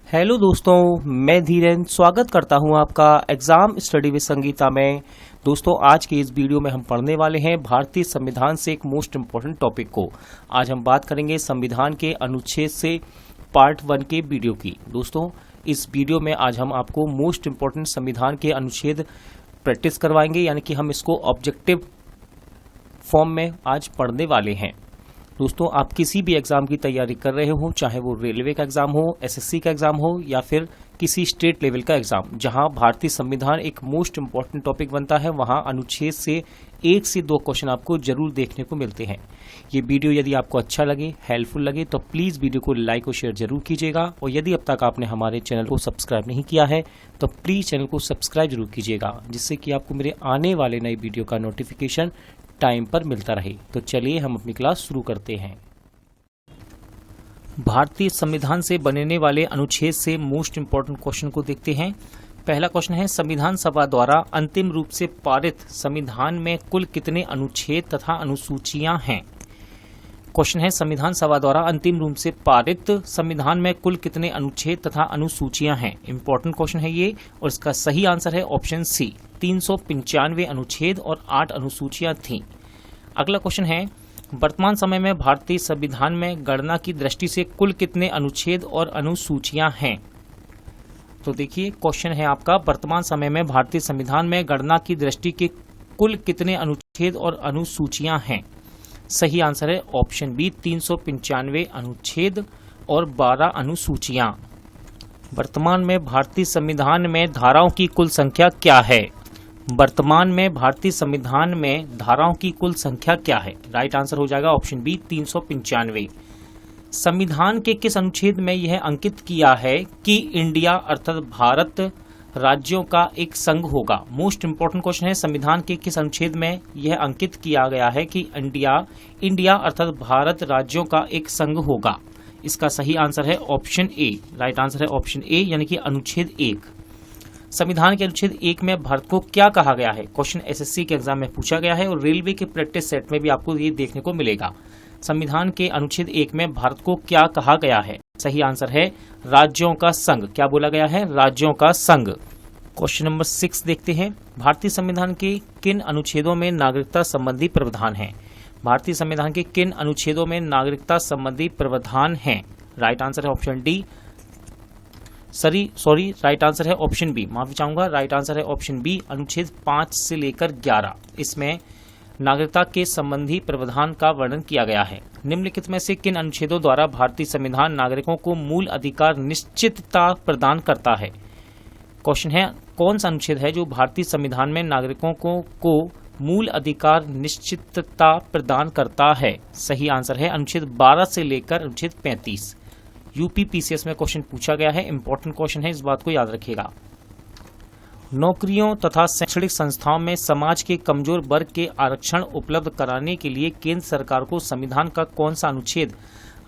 Hello दोस्तों, मैं धीरेन स्वागत करता हूं आपका एग्जाम स्टडी विद संगीता में। दोस्तों, आज के इस वीडियो में हम पढ़ने वाले हैं भारतीय संविधान से एक मोस्ट इम्पोर्टेंट टॉपिक को। आज हम बात करेंगे संविधान के अनुच्छेद से पार्ट 1 के वीडियो की। दोस्तों, इस वीडियो में आज हम आपको मोस्ट इम्पोर्टेंट संविधान के अनुच्छेद प्रैक्टिस करवाएंगे, यानी कि हम इसको ऑब्जेक्टिव फॉर्म में आज पढ़ने वाले हैं। दोस्तों, आप किसी भी एग्जाम की तैयारी कर रहे हो, चाहे वो रेलवे का एग्जाम हो, एसएससी का एग्जाम हो या फिर किसी स्टेट लेवल का एग्जाम, जहां भारतीय संविधान एक मोस्ट इम्पॉर्टेंट टॉपिक बनता है, वहां अनुच्छेद से 1 से 2 क्वेश्चन आपको जरूर देखने को मिलते हैं। ये वीडियो यदि आपको अच्छा लगे, हेल्पफुल लगे, तो प्लीज वीडियो को लाइक और शेयर जरूर कीजिएगा। और यदि अब तक आपने हमारे चैनल को सब्सक्राइब नहीं किया है तो प्लीज चैनल को सब्सक्राइब जरूर कीजिएगा, जिससे कि आपको मेरे आने वाले नए वीडियो का नोटिफिकेशन टाइम पर मिलता रहे। तो चलिए हम अपनी क्लास शुरू करते हैं। भारतीय संविधान से बनने वाले अनुच्छेद से मोस्ट इम्पोर्टेंट क्वेश्चन को देखते हैं। पहला क्वेश्चन है, संविधान सभा द्वारा अंतिम रूप से पारित संविधान में कुल कितने अनुच्छेद तथा अनुसूचियां हैं? क्वेश्चन है, संविधान सभा द्वारा अंतिम रूप से पारित संविधान में कुल कितने अनुच्छेद तथा अनुसूचियां हैं? इंपॉर्टेंट क्वेश्चन है ये, और इसका सही आंसर है ऑप्शन सी, 395 अनुच्छेद और 8 अनुसूचियां थीं। अगला क्वेश्चन है, वर्तमान समय में भारतीय संविधान में गणना की दृष्टि से कुल कितने अनुच्छेद और अनुसूचियां हैं? तो देखिए, क्वेश्चन है आपका, वर्तमान समय में भारतीय संविधान में गणना की दृष्टि के कुल कितने अनुच्छेद और अनुसूचियां हैं? सही आंसर है ऑप्शन बी, 395 अनुच्छेद और 12 अनुसूचियां। वर्तमान में भारतीय संविधान में धाराओं की कुल संख्या क्या है? वर्तमान में भारतीय संविधान में धाराओं की कुल संख्या क्या है? राइट आंसर हो जाएगा ऑप्शन बी, 395। संविधान के किस अनुच्छेद में यह अंकित किया है कि इंडिया अर्थात भारत राज्यों का एक संघ होगा? मोस्ट इंपोर्टेंट क्वेश्चन है, संविधान के किस अनुच्छेद में यह अंकित किया गया है कि इंडिया अर्थात भारत राज्यों का एक संघ होगा? इसका सही आंसर है ऑप्शन ए। राइट आंसर है ऑप्शन ए, यानी कि अनुच्छेद 1। संविधान के अनुच्छेद 1 में भारत को क्या कहा गया है? क्वेश्चन एसएससी के एग्जाम में पूछा गया है और रेलवे के प्रैक्टिस सेट में भी आपको ये देखने को मिलेगा। संविधान के अनुच्छेद 1 में भारत को क्या कहा गया है? सही आंसर है राज्यों का संघ। क्या बोला गया है? राज्यों का संघ। क्वेश्चन नंबर 6 देखते हैं, भारतीय संविधान के किन अनुच्छेदों में नागरिकता संबंधी प्रावधान है? भारतीय संविधान के किन अनुच्छेदों में नागरिकता संबंधी प्रावधान है? राइट आंसर है ऑप्शन डी, राइट आंसर है ऑप्शन बी, माफी चाहूंगा, राइट आंसर है ऑप्शन बी, अनुच्छेद 5 से लेकर 11। इसमें नागरिकता के संबंधी प्रावधान का वर्णन किया गया है। निम्नलिखित में से किन अनुच्छेदों द्वारा भारतीय संविधान नागरिकों को मूल अधिकार निश्चितता प्रदान करता है? क्वेश्चन है, कौन सा अनुच्छेद है जो भारतीय संविधान में नागरिकों को मूल अधिकार निश्चितता प्रदान करता है? सही आंसर है अनुच्छेद 12 से लेकर अनुच्छेद 35। यूपीपीसीएस में क्वेश्चन पूछा गया है, इंपॉर्टेंट क्वेश्चन है, इस बात को याद रखिएगा। नौकरियों तथा शैक्षणिक संस्थाओं में समाज के कमजोर वर्ग के आरक्षण उपलब्ध कराने के लिए केंद्र सरकार को संविधान का कौन सा अनुच्छेद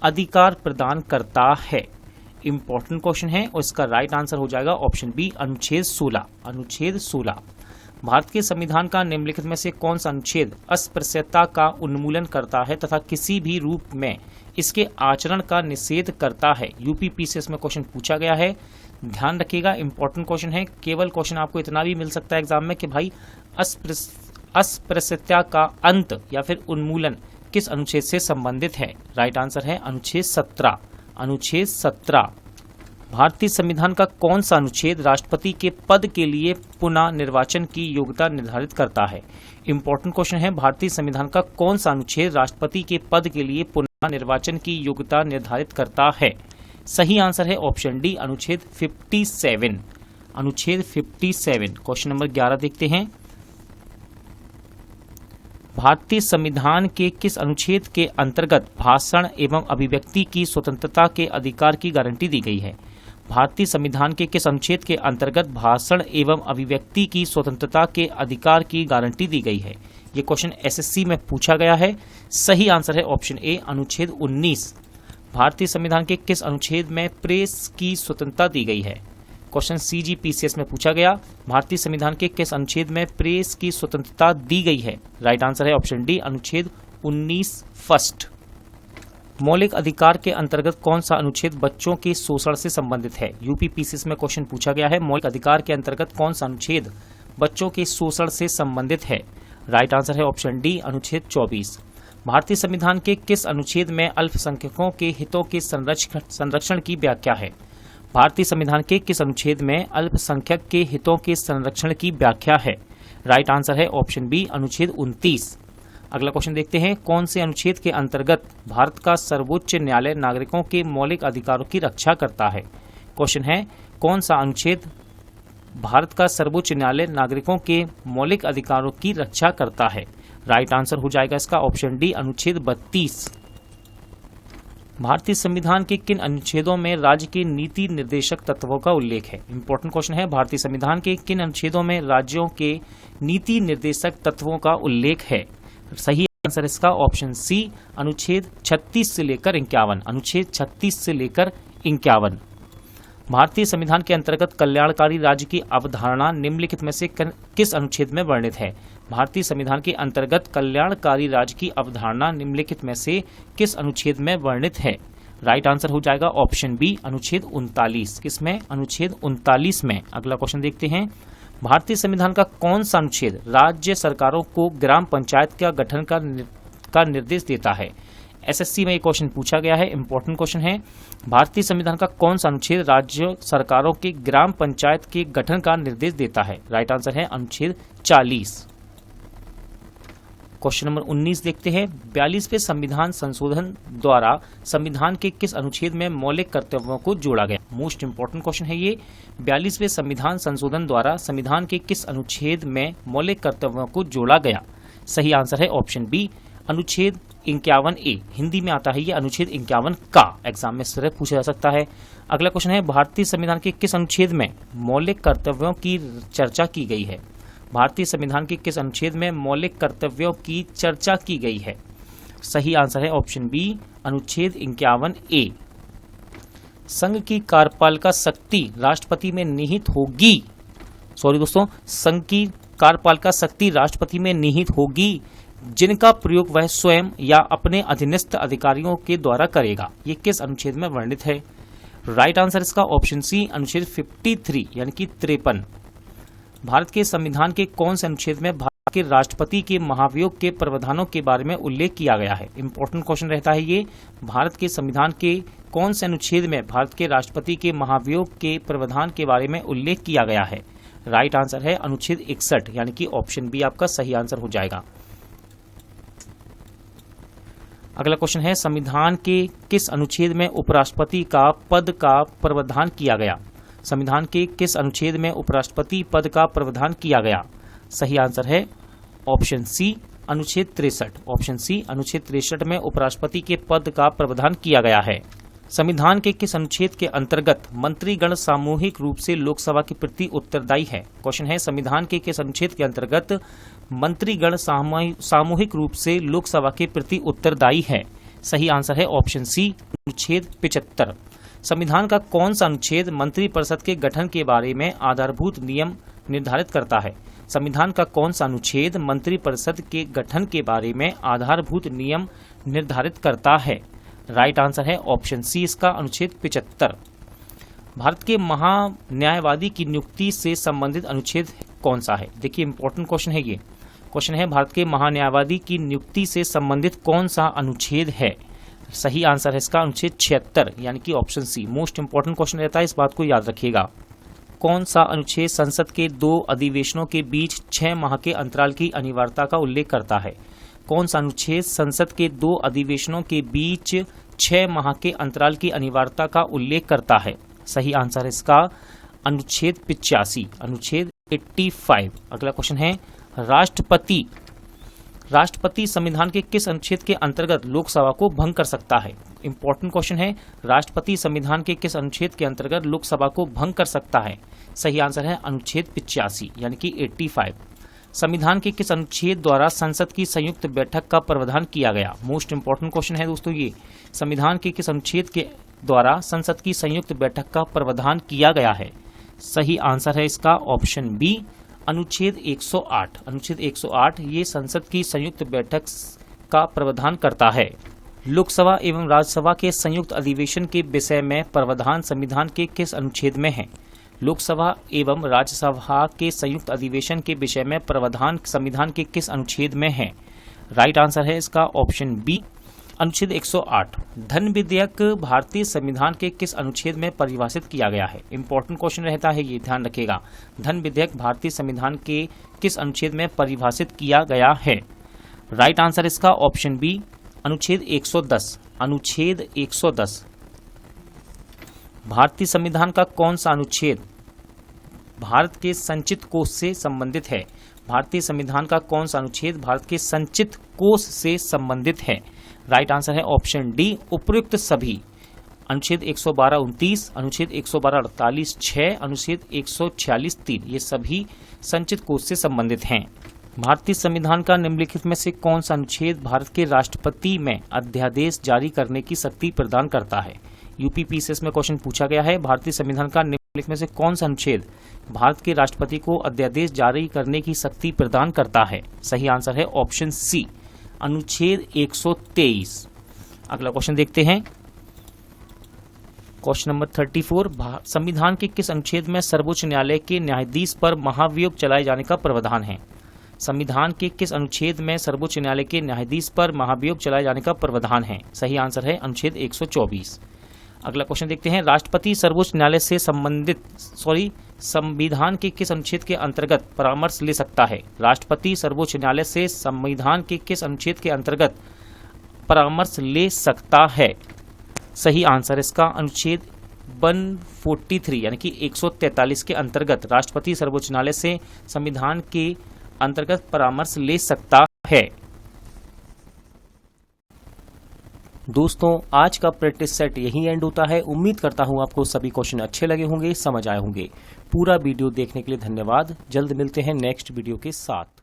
अधिकार प्रदान करता है? इंपॉर्टेंट क्वेश्चन है और इसका राइट आंसर हो जाएगा ऑप्शन बी, अनुच्छेद 16। अनुच्छेद 16। भारत के संविधान का निम्नलिखित में से कौन सा अनुच्छेद अस्पृश्यता का उन्मूलन करता है तथा किसी भी रूप में इसके आचरण का निषेध करता है? यूपीपीसीएस में क्वेश्चन पूछा गया है, ध्यान रखिएगा, इंपॉर्टेंट क्वेश्चन है। केवल क्वेश्चन आपको इतना भी मिल सकता है एग्जाम में कि भाई अस्पृश्यता का अंत या फिर उन्मूलन किस अनुच्छेद से संबंधित है? राइट आंसर है अनुच्छेद 17। अनुच्छेद 17। भारतीय संविधान का कौन सा अनुच्छेद राष्ट्रपति के पद के लिए पुनः निर्वाचन की योग्यता निर्धारित करता है? इंपॉर्टेंट क्वेश्चन है, भारतीय संविधान का कौन सा अनुच्छेद राष्ट्रपति के पद के लिए पुनः निर्वाचन की योग्यता निर्धारित करता है? सही आंसर है ऑप्शन डी, अनुच्छेद 57। अनुच्छेद 57। क्वेश्चन नंबर 11 देखते हैं, भारतीय संविधान के किस अनुच्छेद के अंतर्गत भाषण एवं अभिव्यक्ति की स्वतंत्रता के अधिकार की गारंटी दी गई है? भारतीय संविधान के किस अनुच्छेद के अंतर्गत भाषण एवं अभिव्यक्ति की स्वतंत्रता के अधिकार की गारंटी दी गई है? ये क्वेश्चन एसएससी में पूछा गया है। सही आंसर है ऑप्शन ए, अनुच्छेद 19। भारतीय संविधान के किस अनुच्छेद में प्रेस की स्वतंत्रता दी गई है? क्वेश्चन सीजीपीसीएस में पूछा गया, भारतीय संविधान के किस अनुच्छेद में प्रेस की स्वतंत्रता दी गई है? राइट आंसर है ऑप्शन डी, अनुच्छेद 19 फर्स्ट। मौलिक अधिकार के अंतर्गत कौन सा अनुच्छेद बच्चों के शोषण से संबंधित है? यूपीपीसीएस में क्वेश्चन पूछा गया है। मौलिक अधिकार के अंतर्गत कौन सा अनुच्छेद बच्चों के शोषण से संबंधित है? राइट आंसर है ऑप्शन डी, अनुच्छेद 24। भारतीय संविधान के किस अनुच्छेद में अल्पसंख्यकों के हितों के संरक्षण की व्याख्या है? भारतीय संविधान के किस अनुच्छेद में अल्पसंख्यक के हितों के संरक्षण की व्याख्या है? राइट आंसर है ऑप्शन बी, अनुच्छेद 29। अगला क्वेश्चन देखते हैं, कौन से अनुच्छेद के अंतर्गत भारत का सर्वोच्च न्यायालय नागरिकों के मौलिक अधिकारों की रक्षा करता है? क्वेश्चन है, कौन सा अनुच्छेद भारत का सर्वोच्च न्यायालय नागरिकों के मौलिक अधिकारों की रक्षा करता है? राइट आंसर हो जाएगा इसका ऑप्शन डी, अनुच्छेद 32। भारतीय संविधान के किन अनुच्छेदों में राज्य के नीति निर्देशक तत्वों का उल्लेख है? इंपॉर्टेंट क्वेश्चन है, भारतीय संविधान के किन अनुच्छेदों में राज्यों के नीति निर्देशक तत्वों का उल्लेख है? सही आंसर इसका ऑप्शन सी, अनुच्छेद 36 से लेकर 51। अनुच्छेद 36 से लेकर 51। भारतीय संविधान के अंतर्गत कल्याणकारी राज्य की अवधारणा निम्नलिखित में से किस अनुच्छेद में वर्णित है? भारतीय संविधान के अंतर्गत कल्याणकारी राज्य की अवधारणा निम्नलिखित में से किस अनुच्छेद में वर्णित है? राइट आंसर हो जाएगा ऑप्शन बी, अनुच्छेद 39। किसमें? अनुच्छेद 39 में। अगला क्वेश्चन देखते हैं, भारतीय संविधान का कौन सा अनुच्छेद राज्य सरकारों को ग्राम पंचायत का गठन का निर्देश देता है? एसएससी में ये क्वेश्चन पूछा गया है, इंपॉर्टेंट क्वेश्चन है। भारतीय संविधान का कौन सा अनुच्छेद राज्य सरकारों के ग्राम पंचायत के गठन का निर्देश देता है? राइट आंसर है अनुच्छेद 40। क्वेश्चन नंबर 19 देखते हैं, 42वें संविधान संशोधन द्वारा संविधान के किस अनुच्छेद में मौलिक कर्तव्यों को जोड़ा गया? मोस्ट इंपोर्टेंट क्वेश्चन है ये। 42वें संविधान संशोधन द्वारा संविधान के किस अनुच्छेद में मौलिक कर्तव्यों को जोड़ा गया? सही आंसर है ऑप्शन बी, अनुच्छेद 51A। हिंदी में आता है ये अनुच्छेद 51 का। एग्जाम में सिर्फ पूछा जा सकता है। अगला क्वेश्चन है, भारतीय संविधान के किस अनुच्छेद में मौलिक कर्तव्यों की चर्चा की गई है? भारतीय संविधान के किस अनुच्छेद में मौलिक कर्तव्यों की चर्चा की गई है? सही आंसर है ऑप्शन बी, अनुच्छेद 51A। संघ की कार्यपालिका शक्ति राष्ट्रपति में निहित होगी। सॉरी दोस्तों, संघ की कार्यपालिका शक्ति राष्ट्रपति में निहित होगी जिनका प्रयोग वह स्वयं या अपने अधीनस्थ अधिकारियों के द्वारा करेगा। ये किस अनुच्छेद में वर्णित है? राइट आंसर इसका ऑप्शन सी, अनुच्छेद 53 यानी कि 53। भारत के संविधान के कौन से अनुच्छेद में भारत के राष्ट्रपति के महाभियोग के प्रावधानों के बारे में उल्लेख किया गया है? इंपॉर्टेंट क्वेश्चन रहता है ये। भारत के संविधान के कौन से अनुच्छेद में भारत के राष्ट्रपति के महाभियोग के प्रावधान के बारे में उल्लेख किया गया है? राइट आंसर है अनुच्छेद 61 यानी कि ऑप्शन बी आपका सही आंसर हो जाएगा। अगला क्वेश्चन है, संविधान के किस अनुच्छेद में उपराष्ट्रपति का पद का प्रावधान किया गया? संविधान के किस अनुच्छेद में उपराष्ट्रपति पद का प्रावधान किया गया? सही आंसर है ऑप्शन सी, अनुच्छेद 63। ऑप्शन सी, अनुच्छेद 63 में उपराष्ट्रपति के पद का प्रावधान किया गया है। संविधान के किस अनुच्छेद के अंतर्गत मंत्रीगण सामूहिक रूप से लोकसभा के प्रति उत्तरदायी है? क्वेश्चन है, संविधान के किस अनुच्छेद के अंतर्गत मंत्रीगण सामूहिक रूप से लोकसभा के प्रति उत्तरदायी है? सही आंसर है ऑप्शन सी, अनुच्छेद 75। संविधान का कौन सा अनुच्छेद मंत्रिपरिषद के गठन के बारे में आधारभूत नियम निर्धारित करता है? संविधान का कौन सा अनुच्छेद मंत्रिपरिषद के गठन के बारे में आधारभूत नियम निर्धारित करता है? राइट आंसर है ऑप्शन सी, इसका अनुच्छेद 75। भारत के महान्यायवादी की नियुक्ति से संबंधित अनुच्छेद कौन सा है? देखिए इंपॉर्टेंट क्वेश्चन है ये। क्वेश्चन है, भारत के महान्यायवादी की नियुक्ति से संबंधित कौन सा अनुच्छेद है? सही आंसर है इसका अनुच्छेद 76 यानी कि option C. Most important question रहता है, इस बात को याद रखिएगा। कौन सा अनुच्छेद संसद के 2 अधिवेशनों के बीच 6 माह के अंतराल की अनिवार्यता का उल्लेख करता है? कौन सा अनुच्छेद संसद के 2 अधिवेशनों के बीच 6 माह के अंतराल की अनिवार्यता का उल्लेख करता है? सही आंसर है इसका अनुच्छेद 85, अनुच्छेद 85। अगला क्वेश्चन है, राष्ट्रपति संविधान के किस अनुच्छेद के अंतर्गत लोकसभा को भंग कर सकता है? इंपॉर्टेंट क्वेश्चन है, राष्ट्रपति संविधान के किस अनुच्छेद के अंतर्गत लोकसभा को भंग कर सकता है? सही आंसर है अनुच्छेद 85 यानी कि 85। संविधान के किस अनुच्छेद द्वारा संसद की संयुक्त बैठक का प्रावधान किया गया? मोस्ट इंपॉर्टेंट क्वेश्चन है दोस्तों ये। संविधान के किस अनुच्छेद के द्वारा संसद की संयुक्त बैठक का प्रावधान किया गया है? सही आंसर है इसका ऑप्शन बी, अनुच्छेद 108। अनुच्छेद 108 ये संसद की संयुक्त बैठक का प्रावधान करता है। लोकसभा एवं राज्यसभा के संयुक्त अधिवेशन के विषय में प्रावधान संविधान के किस अनुच्छेद में है? लोकसभा एवं राज्यसभा के संयुक्त अधिवेशन के विषय में प्रावधान संविधान के किस अनुच्छेद में है? राइट आंसर है इसका ऑप्शन बी, अनुच्छेद 108। धन विधेयक भारतीय संविधान के किस अनुच्छेद में परिभाषित किया गया है? इंपॉर्टेंट क्वेश्चन रहता है, ये ध्यान रखिएगा। धन विधेयक भारतीय संविधान के किस अनुच्छेद में परिभाषित किया गया है? राइट आंसर इसका ऑप्शन बी, अनुच्छेद 110। अनुच्छेद 110 भारतीय संविधान का कौन सा अनुच्छेद भारत के संचित कोष से संबंधित है? भारतीय संविधान का कौन सा अनुच्छेद भारत के संचित कोष से संबंधित है? राइट आंसर है ऑप्शन डी, उपयुक्त सभी। अनुच्छेद 112(29), अनुच्छेद 112(48)(6), अनुच्छेद 146(3) ये सभी संचित कोष से संबंधित हैं। भारतीय संविधान का निम्नलिखित में से कौन सा अनुच्छेद भारत के राष्ट्रपति में अध्यादेश जारी करने की शक्ति प्रदान करता है? यूपीपीसीएस में क्वेश्चन पूछा गया है, भारतीय संविधान का निम्नलिखित में से कौन सा अनुच्छेद भारत के राष्ट्रपति को अध्यादेश जारी करने की शक्ति प्रदान करता है? सही आंसर है ऑप्शन सी, अनुच्छेद 123। अगला क्वेश्चन देखते हैं, क्वेश्चन नंबर 34। संविधान के किस अनुच्छेद में सर्वोच्च न्यायालय के न्यायाधीश पर महाभियोग चलाए जाने का प्रावधान है? संविधान के किस अनुच्छेद में सर्वोच्च न्यायालय के न्यायाधीश पर महाभियोग चलाए जाने का प्रावधान है? सही आंसर है अनुच्छेद 124। अगला क्वेश्चन देखते हैं, राष्ट्रपति सर्वोच्च न्यायालय से संबंधित संविधान के किस अनुच्छेद के अंतर्गत परामर्श ले सकता है? राष्ट्रपति सर्वोच्च न्यायालय से संविधान के किस अनुच्छेद के अंतर्गत परामर्श ले सकता है? सही आंसर इसका अनुच्छेद 143 यानी कि 143 के अंतर्गत राष्ट्रपति सर्वोच्च न्यायालय से संविधान के अंतर्गत परामर्श ले सकता है। दोस्तों, आज का प्रैक्टिस सेट यही एंड होता है। उम्मीद करता हूं आपको सभी क्वेश्चन अच्छे लगे होंगे, समझ आए होंगे। पूरा वीडियो देखने के लिए धन्यवाद। जल्द मिलते हैं नेक्स्ट वीडियो के साथ।